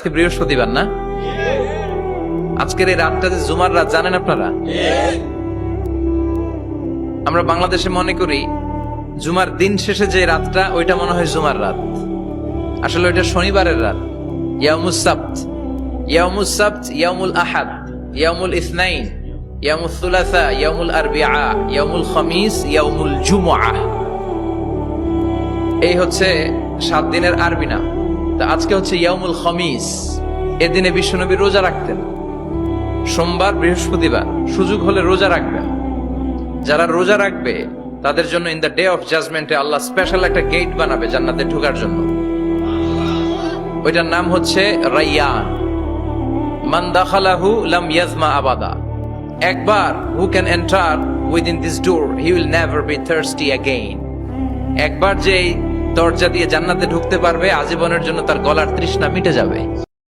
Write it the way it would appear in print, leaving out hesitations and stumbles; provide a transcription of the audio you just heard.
আজকে বৃহস্পতিবার না? আজকের এই রাতটা যে জুমার রাত জানেন আপনারা? আমরা বাংলাদেশে মনে করি জুমার দিন শেষে যে রাতটা ওইটা মনে হয় জুমার রাত, আসলে ওইটা শনিবারের রাত। ইয়াউমুস সাবত, ইয়াউমুস সাবত, ইয়াউমুল আহাদ, ইয়াউমুল ইসনাইন, ইয়াউমুল সুলাসা, ইয়াউমুল আরবিআ, ইয়াউমুল খামিস, ইয়াউমুল জুমআ। এই হচ্ছে 7 দিনের আরবি নাম। তা আজকে হচ্ছে ইয়াউমুল খামিস। এদিনে বিশ্বনবী রোজা রাখতেন। সোমবার, বৃহস্পতিবার সুযোগ হলে রোজা রাখবেন। যারা রোজা রাখবে তাদের জন্য ইন দ্য ডে অফ জাজমেন্টে আল্লাহ স্পেশাল একটা গেট বানাবে জান্নাতে ঢোকার জন্য। ওইটার নাম হচ্ছে রাইয়ান। মান দাখালাহু লাম ইয়াজমা আবাদা। একবার who can enter within this door he will never be thirsty again. একবার যে দরজা দিয়ে জান্নাতে ঢুকতে পারবে আজীবনের জন্য তার গলার তৃষ্ণা মিটে যাবে।